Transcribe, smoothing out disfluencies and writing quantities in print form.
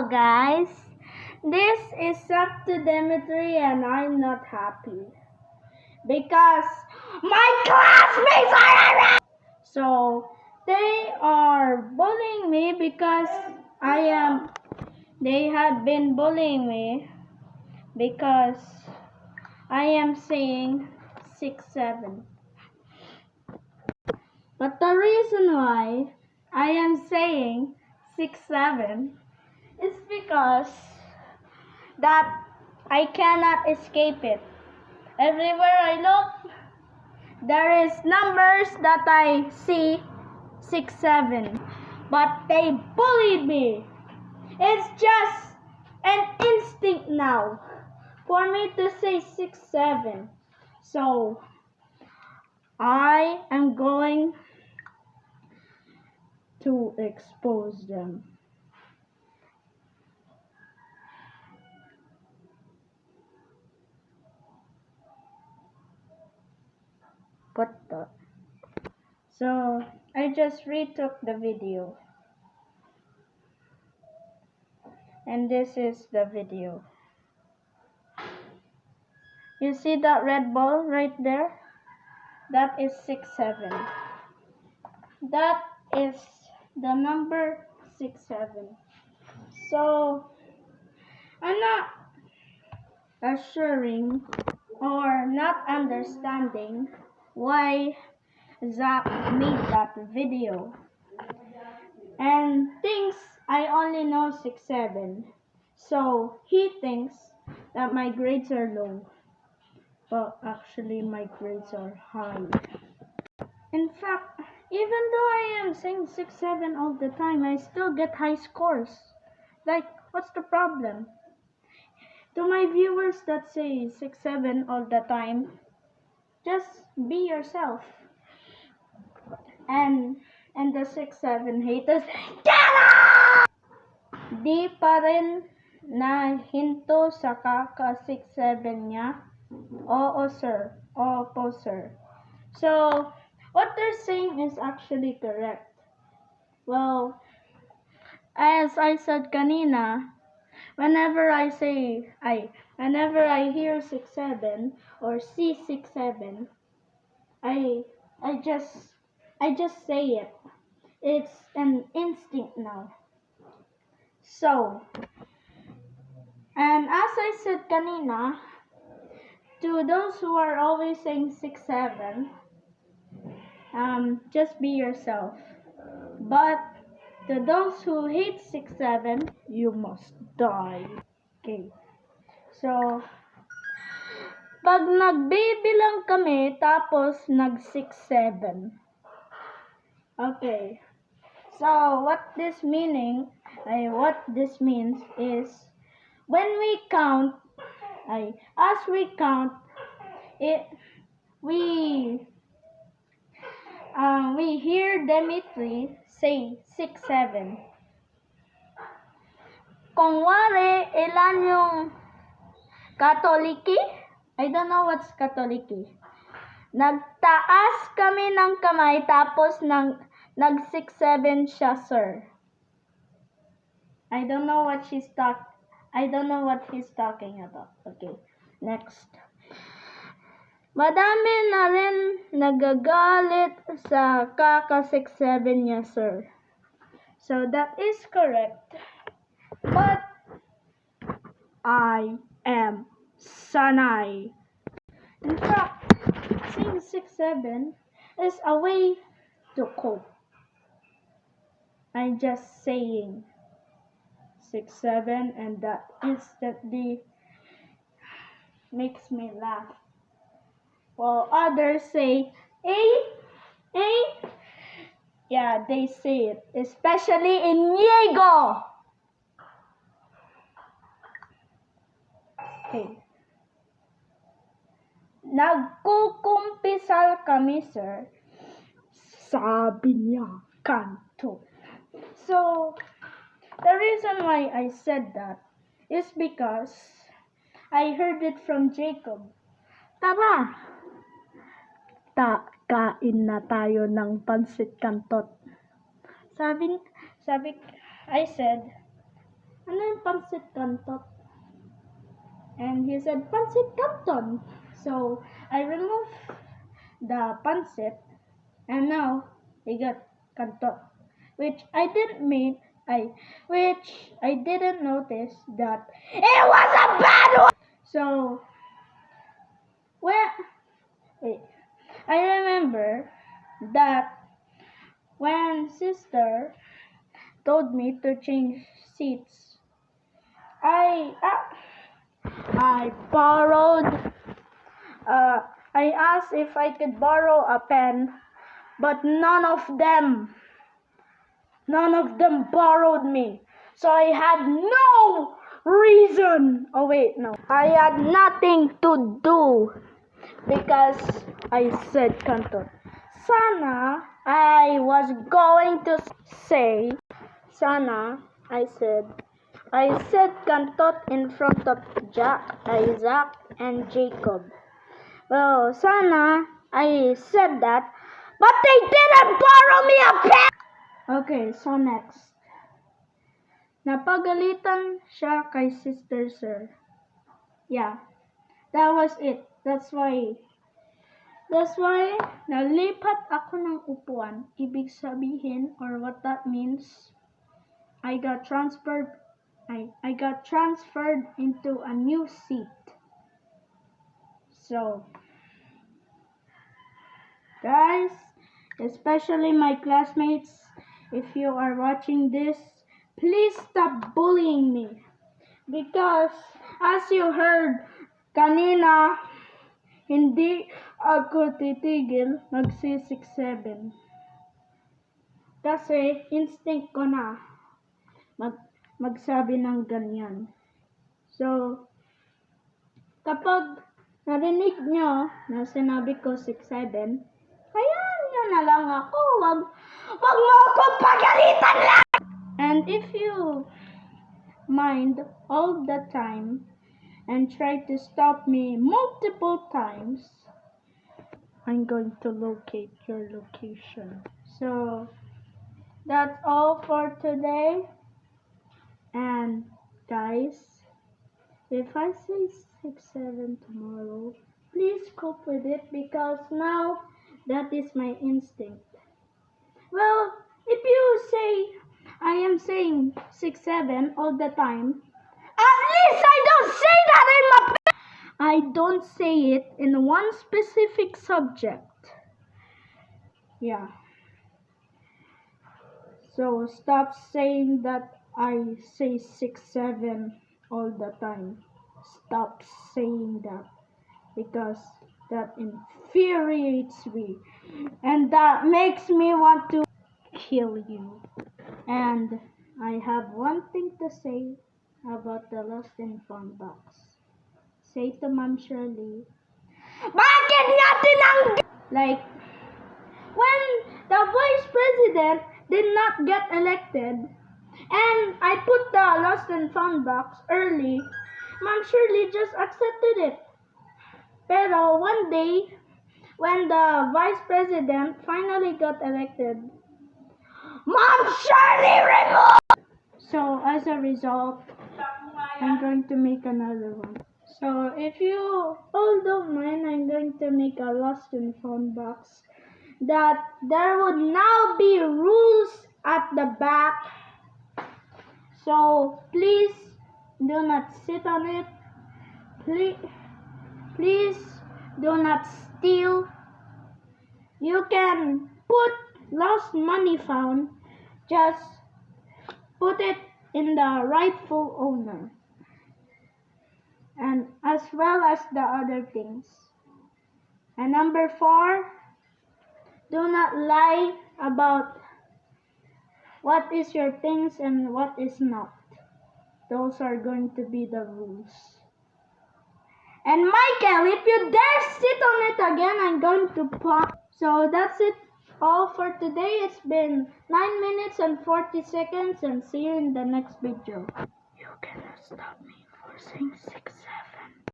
Hello guys, this is Sakto Dimitri and I'm not happy because my classmates are around. So they are bullying me because they have been bullying me because I am saying 6'7". But the reason why I am saying 6'7" is because that I cannot escape it. Everywhere I look, there is numbers that I see 6'7", but they bullied me. It's just an instinct now for me to say 6'7". So I am going to expose them. What the? So I just retook the video. And this is the video. You see that red ball right there? That is 6'7". That is the number 6'7". So I'm not assuring or not understanding why Zach made that video and thinks I only know 6'7". So he thinks that my grades are low, but actually my grades are high. In fact, even though I am saying 6'7" all the time, I still get high scores. Like, what's the problem? To my viewers that say 6'7" all the time, just be yourself. And the 6'7" haters, get up! Di pa rin nahinto sa kaka 6'7" niya. Oo sir, opo sir. So, what they're saying is actually correct. Well, as I said kanina, whenever I hear 6'7" or see 6'7", I just say it. It's an instinct now. So, and as I said kanina, to those who are always saying 6'7", just be yourself. But to those who hate 6'7", you must die. Okay. So, pag nagbibilang kami, tapos nag-6'7". Okay. So, what this means is, when we count, as we count, we hear Dimitri say 6'7". Kung wari, ilan yung Katoliki? I don't know what's Katoliki. Nagtaas kami ng kamay, tapos nag-6'7" siya, sir. I don't know what he's talking about. Okay, next. Madami na rin nagagalit sa kaka 6'7" niya, sir. So that is correct. But I am sanay. In fact, saying 6'7" is a way to cope. I'm just saying 6'7", and that instantly makes me laugh. While others say, yeah, they say it, especially in Diego. Okay. Nagkukumpisal kami, sir. Sabi niya, kanto. So, the reason why I said that is because I heard it from Jacob. Tara! Kain na tayo ng pansit kantot. I said, ano yung pancit canton? And he said, pancit canton. So I removed the pancit, and now I got canton, which I didn't mean. Which I didn't notice that it was a bad one. So wait, I remember that when sister told me to change seats, I borrowed. I asked if I could borrow a pen, but none of them borrowed me. So I had no reason. Oh wait, no. I had nothing to do because I said canton. Sana, I was going to say, sana, I said canton in front of Isaac and Jacob. Well, sana, I said that, but they didn't borrow me a pen! Okay, so next. Napagalitan siya kay Sister Sir. Yeah, that was it. That's why nalipat ako ng upuan. Ibig sabihin, or what that means, I got transferred into a new seat. So, guys, especially my classmates, if you are watching this, please stop bullying me. Because, as you heard kanina, hindi ako titigil magsi-6-7. Kasi, instinct ko na magsabi ng ganyan. So, kapag narinig nyo na sinabi ko 6-7, hayaan nyo na lang ako. Wag mo ako pagalitan lang! And if you mind all the time and try to stop me multiple times, I'm going to locate your location. So, that's all for today. And guys, if I say 6-7 tomorrow, please cope with it because now that is my instinct. Well, if you say I am saying 6-7 all the time, at least I don't say that in my I don't say it in one specific subject. Yeah. So stop saying that I say 6-7 all the time. Stop saying that because that infuriates me and that makes me want to kill you. And I have one thing to say about the lost and found box. Say to Ma'am Shirley, bakit niya like, when the vice president did not get elected and I put the lost and found box early, Ma'am Shirley just accepted it. Pero one day, when the vice president finally got elected, Ma'am Shirley removed! So as a result, I'm going to make another one. So if you all don't mind, I'm going to make a lost and found box that there would now be rules at the back. So please do not sit on it. Please do not steal. You can put lost money found. Just put it in the rightful owner. And as well as the other things. And number 4, do not lie about what is your things and what is not. Those are going to be the rules. And Michael, if you dare sit on it again, I'm going to pop. So that's it all for today. It's been 9 minutes and 40 seconds and see you in the next video. You cannot stop me for saying 6-7.